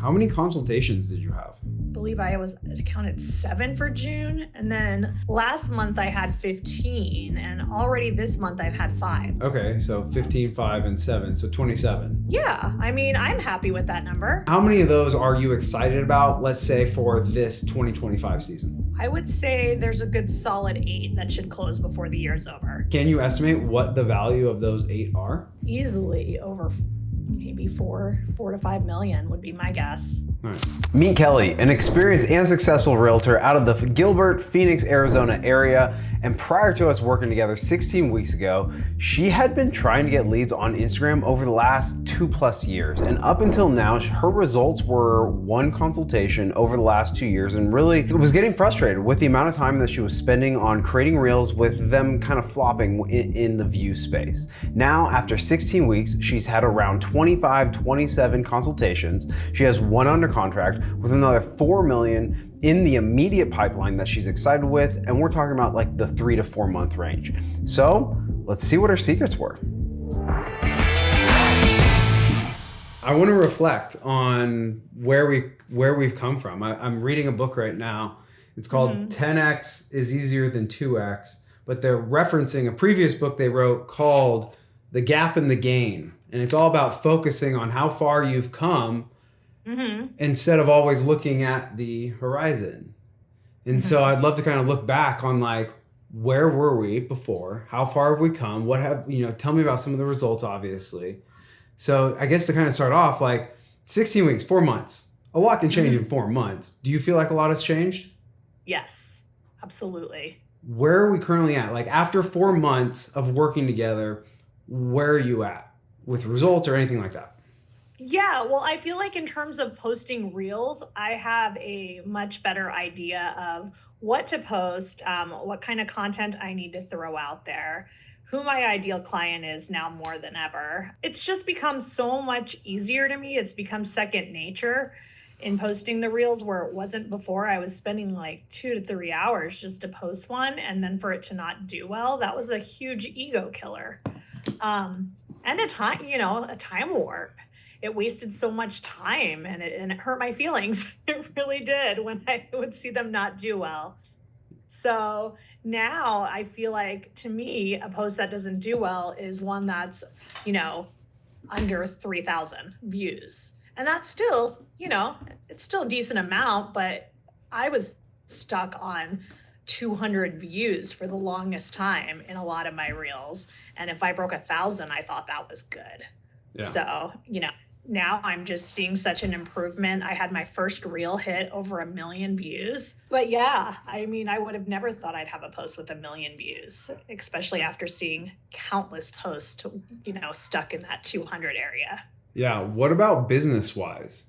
How many consultations did you have? I believe I was counted 7 for June. And then last month I had 15. And already this month I've had 5. Okay, so 15, 5, and 7, so 27. Yeah, I mean, I'm happy with that number. How many of those are you excited about, let's say, for this 2025 season? I would say there's a good solid 8 that should close before the year's over. Can you estimate what the value of those 8 are? Easily over maybe 4 to 5 million would be my guess. Nice. Meet Kelly, an experienced and successful realtor out of the Gilbert, Phoenix, Arizona area. And prior to us working together 16 weeks ago, she had been trying to get leads on Instagram over the last 2+ years. And up until now, her results were 1 consultation over the last 2 years, and really was getting frustrated with the amount of time that she was spending on creating reels with them kind of flopping in the view space. Now, after 16 weeks, she's had around 25, 27 consultations. She has 1 under contract with another 4 million in the immediate pipeline that she's excited with, and we're talking about like the 3 to 4 month range. So let's see what her secrets were. I want to reflect on where we've come from. I'm reading a book right now. It's called 10x is easier than 2x, but they're referencing a previous book they wrote called The Gap and the Gain. And it's all about focusing on how far you've come instead of always looking at the horizon. And so I'd love to kind of look back on like, where were we before? How far have we come? What have, tell me about some of the results, obviously. So I guess to kind of start off, like 16 weeks, 4 months, a lot can change in 4 months. Do you feel like a lot has changed? Yes, absolutely. Where are we currently at? Like after 4 months of working together, where are you at with results or anything like that? Yeah, well, I feel like in terms of posting reels, I have a much better idea of what to post, what kind of content I need to throw out there, who my ideal client is now more than ever. It's just become so much easier to me. It's become second nature in posting the reels where it wasn't before. I was spending like 2 to 3 hours just to post one, and then for it to not do well, that was a huge ego killer. And a time warp. It wasted so much time, and it hurt my feelings. It really did when I would see them not do well. So now I feel like, to me, a post that doesn't do well is one that's, under 3,000 views. And that's still, it's still a decent amount, but I was stuck on 200 views for the longest time in a lot of my reels. And if I broke 1,000, I thought that was good. Yeah. So, now I'm just seeing such an improvement. I had my first reel hit over 1 million views. But yeah, I mean, I would have never thought I'd have a post with 1 million views, especially after seeing countless posts, stuck in that 200 area. Yeah. What about business-wise?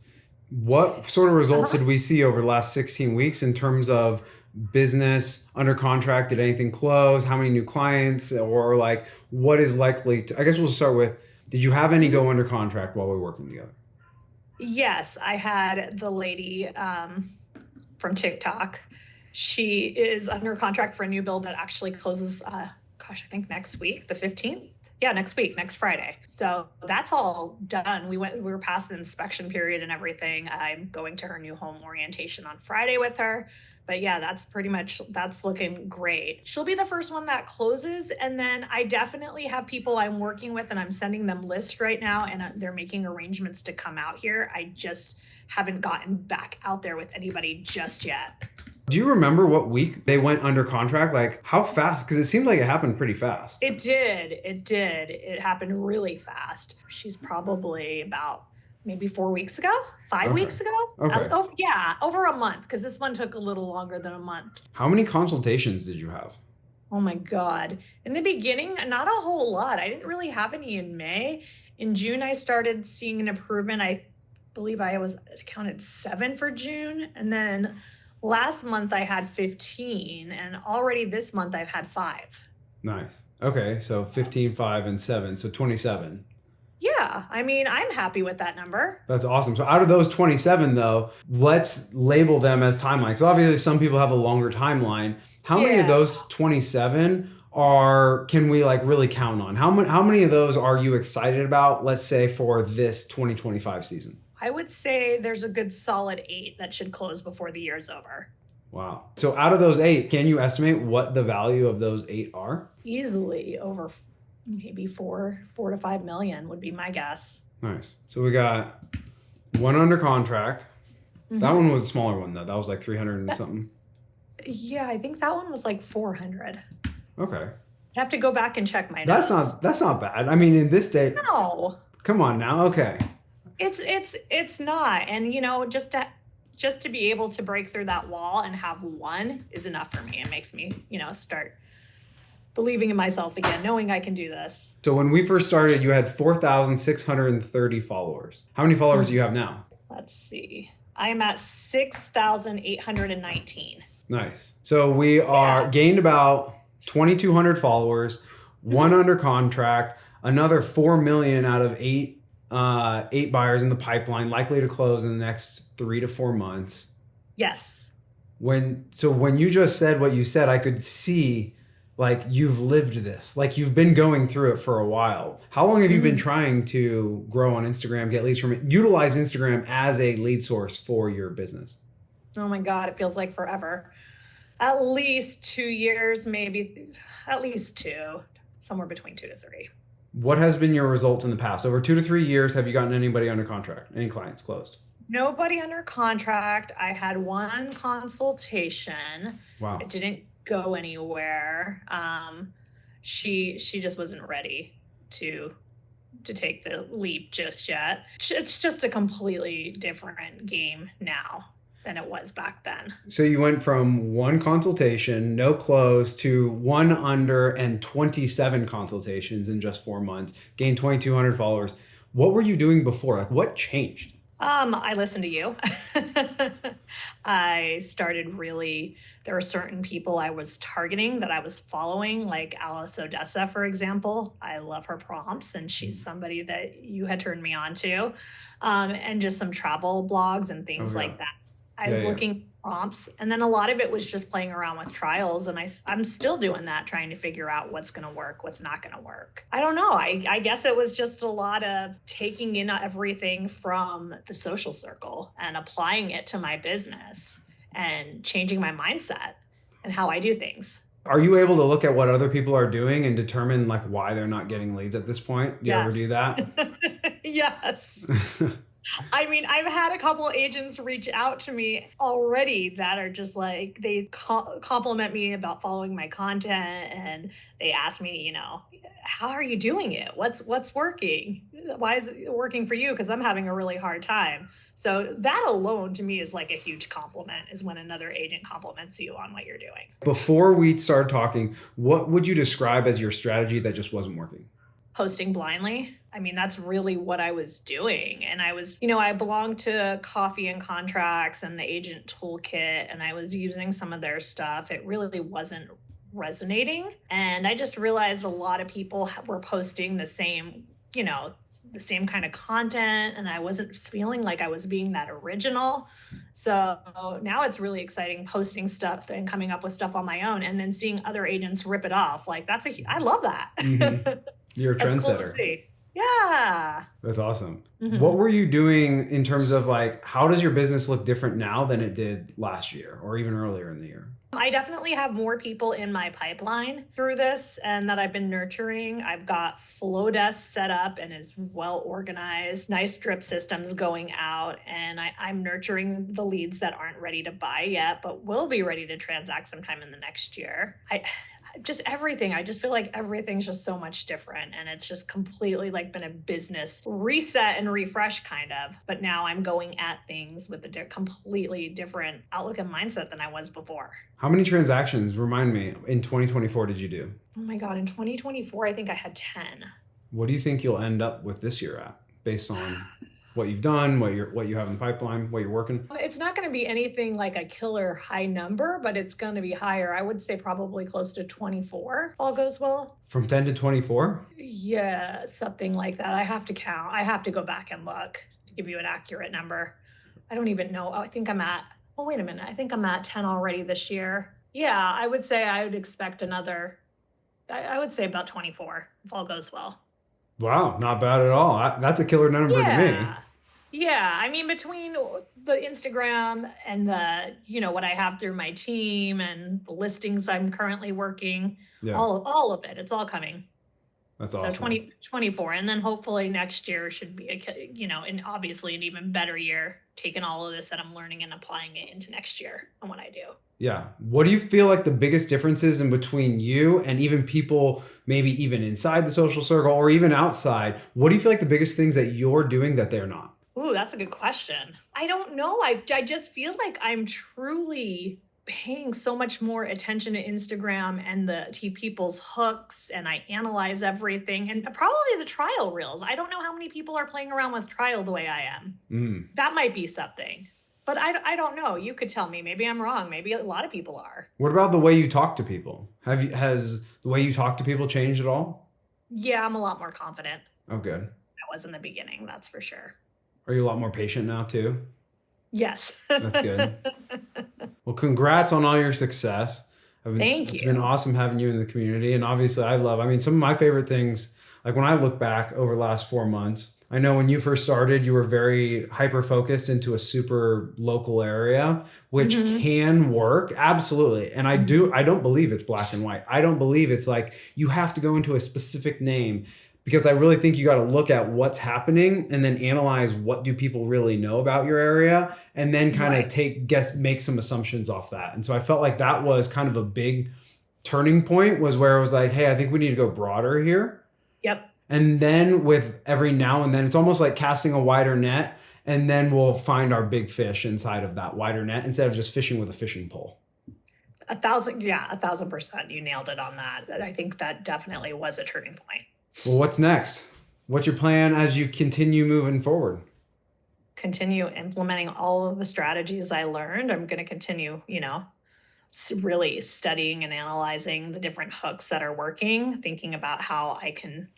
What sort of results did we see over the last 16 weeks in terms of business under contract? Did anything close? How many new clients? Or like, what is likely to, I guess we'll start with, did you have any go under contract while we were working together? Yes, I had the lady from TikTok. She is under contract for a new build that actually closes, I think next week, the 15th. Yeah, next week, next Friday. So that's all done. We were past the inspection period and everything. I'm going to her new home orientation on Friday with her. But yeah, that's looking great. She'll be the first one that closes. And then I definitely have people I'm working with, and I'm sending them lists right now, and they're making arrangements to come out here. I just haven't gotten back out there with anybody just yet. Do you remember what week they went under contract? Like how fast? Because it seemed like it happened pretty fast. It did. It happened really fast. She's probably about maybe 4 weeks ago, 5 weeks ago. Okay. Over a month, because this one took a little longer than a month. How many consultations did you have? Oh my God. In the beginning, not a whole lot. I didn't really have any in May. In June, I started seeing an improvement. I believe I was counted 7 for June. And then last month I had 15, and already this month I've had 5. Nice. Okay. So 15, 5, and 7. So 27. Yeah, I mean, I'm happy with that number. That's awesome. So out of those 27, though, let's label them as timelines. So obviously some people have a longer timeline. How many of those 27 can we like really count on? How many of those are you excited about, let's say, for this 2025 season? I would say there's a good solid 8 that should close before the year's over. Wow. So out of those 8, can you estimate what the value of those 8 are? Easily over maybe 4 to 5 million would be my guess. Nice. So we got one under contract. That one was a smaller one though. That was like 300 and something. Yeah, I think that one was like 400. Okay. I have to go back and check my notes. That's not bad. I mean, in this day. No. Come on now. Okay. It's not. And just to be able to break through that wall and have one is enough for me. It makes me, start believing in myself again, knowing I can do this. So when we first started, you had 4,630 followers. How many followers do you have now? Let's see. I am at 6,819. Nice. So we are gained about 2,200 followers, one under contract, another 4 million out of eight buyers in the pipeline, likely to close in the next 3 to 4 months. Yes. When you just said what you said, I could see like you've lived this, like you've been going through it for a while. How long have you been trying to grow on Instagram, get leads from it, utilize Instagram as a lead source for your business? Oh my God, it feels like forever. At least 2 years, maybe at least 2, somewhere between 2 to 3. What has been your results in the past? Over 2 to 3 years, have you gotten anybody under contract? Any clients closed? Nobody under contract. I had one consultation. Wow. It didn't go anywhere. She just wasn't ready to take the leap just yet. It's just a completely different game now than it was back then. So you went from one consultation, no close, to one under and 27 consultations in just 4 months, gained 2,200 followers. What were you doing before? Like what changed? I listened to you. I started there were certain people I was targeting that I was following, like Alice Odessa, for example. I love her prompts, and she's somebody that you had turned me on to. And just some travel blogs and things like that. I was looking at prompts, and then a lot of it was just playing around with trials, and I'm still doing that, trying to figure out what's going to work, what's not going to work. I don't know. I guess it was just a lot of taking in everything from the social circle and applying it to my business and changing my mindset and how I do things. Are you able to look at what other people are doing and determine like why they're not getting leads at this point? Do you ever do that? Yes. I mean, I've had a couple agents reach out to me already that are just like, they compliment me about following my content, and they ask me, how are you doing it? What's working? Why is it working for you? Because I'm having a really hard time. So that alone to me is like a huge compliment, is when another agent compliments you on what you're doing. Before we started talking, what would you describe as your strategy that just wasn't working? Posting blindly. I mean, that's really what I was doing. And I belonged to Coffee and Contracts and the Agent Toolkit, and I was using some of their stuff. It really wasn't resonating. And I just realized a lot of people were posting the same kind of content, and I wasn't feeling like I was being that original. So now it's really exciting posting stuff and coming up with stuff on my own, and then seeing other agents rip it off. Like I love that. Mm-hmm. You're a trendsetter. Cool to see. Yeah. That's awesome. Mm-hmm. What were you doing in terms of like, how does your business look different now than it did last year or even earlier in the year? I definitely have more people in my pipeline through this and that I've been nurturing. I've got flow desks set up and is well organized, nice drip systems going out, and I'm nurturing the leads that aren't ready to buy yet, but will be ready to transact sometime in the next year. Just everything. I just feel like everything's just so much different, and it's just completely like been a business reset and refresh kind of. But now I'm going at things with a completely different outlook and mindset than I was before. How many transactions, remind me, in 2024 did you do? Oh my God, in 2024, I think I had 10. What do you think you'll end up with this year at, based on what you've done, what you have in the pipeline, what you're working? It's not going to be anything like a killer high number, but it's going to be higher. I would say probably close to 24, if all goes well. From 10 to 24? Yeah, something like that. I have to count. I have to go back and look to give you an accurate number. I don't even know. I think I'm at, wait a minute. I think I'm at 10 already this year. Yeah, I would say I would expect another, I would say about 24, if all goes well. Wow, not bad at all. That's a killer number to me. Yeah, I mean, between the Instagram and the, what I have through my team and the listings I'm currently working, Yeah, all of it, it's all coming. that's So awesome. 2024, and then hopefully next year should be and obviously an even better year, taking all of this that I'm learning and applying it into next year and what I do. Yeah. What do you feel like the biggest differences in between you and even people maybe even inside the social circle or even outside? What do you feel like the biggest things that you're doing that they're not? Ooh, that's a good question. I don't know. I just feel like I'm truly paying so much more attention to Instagram and to people's hooks, and I analyze everything, and probably the trial reels. I don't know how many people are playing around with trial the way I am. Mm. That might be something, but I don't know. You could tell me. Maybe I'm wrong. Maybe a lot of people are. What about the way you talk to people? Has the way you talk to people changed at all? Yeah, I'm a lot more confident. Oh, good. I was in the beginning, that's for sure. Are you a lot more patient now too? Yes. That's good. Well, congrats on all your success. Thank It's been you. awesome having you in the community. And obviously, I mean, some of my favorite things, like when I look back over the last 4 months, I know when you first started, you were very hyper focused into a super local area, which Mhm. can work. Absolutely. And I don't believe it's black and white. I don't believe it's like you have to go into a specific name because I really think you got to look at what's happening and then analyze what do people really know about your area and then kind of Right. make some assumptions off that. And so I felt like that was kind of a big turning point was where it was like, hey, I think we need to go broader here. Yep. And then with every now and then, it's almost like casting a wider net, and then we'll find our big fish inside of that wider net instead of just fishing with a fishing pole. 1,000, yeah, 1,000%. You nailed it on that. I think that definitely was a turning point. Well, what's next? What's your plan as you continue moving forward? Continue implementing all of the strategies I learned. I'm going to continue, really studying and analyzing the different hooks that are working, thinking about how I can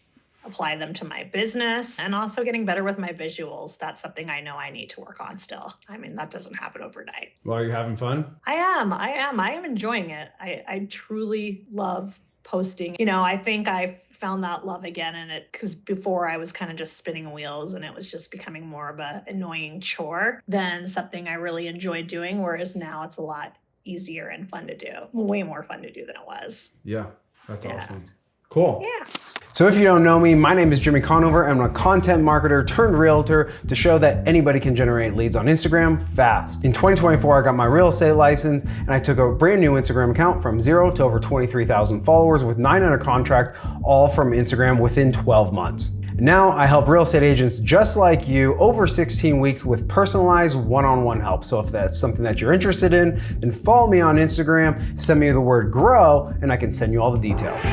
apply them to my business, and also getting better with my visuals. That's something I know I need to work on still. I mean, that doesn't happen overnight. Well, are you having fun? I am enjoying it. I truly love posting. I think I found that love again in it because before I was kind of just spinning wheels and it was just becoming more of a annoying chore than something I really enjoyed doing. Whereas now it's a lot easier and fun to do, way more fun to do than it was. Yeah, that's Yeah. awesome. Cool. Yeah. So if you don't know me, my name is Jimmy Conover. I'm a content marketer turned realtor to show that anybody can generate leads on Instagram fast. In 2024, I got my real estate license and I took a brand new Instagram account from 0 to over 23,000 followers with 9 under contract, all from Instagram within 12 months. Now I help real estate agents just like you over 16 weeks with personalized one-on-one help. So if that's something that you're interested in, then follow me on Instagram, send me the word grow, and I can send you all the details.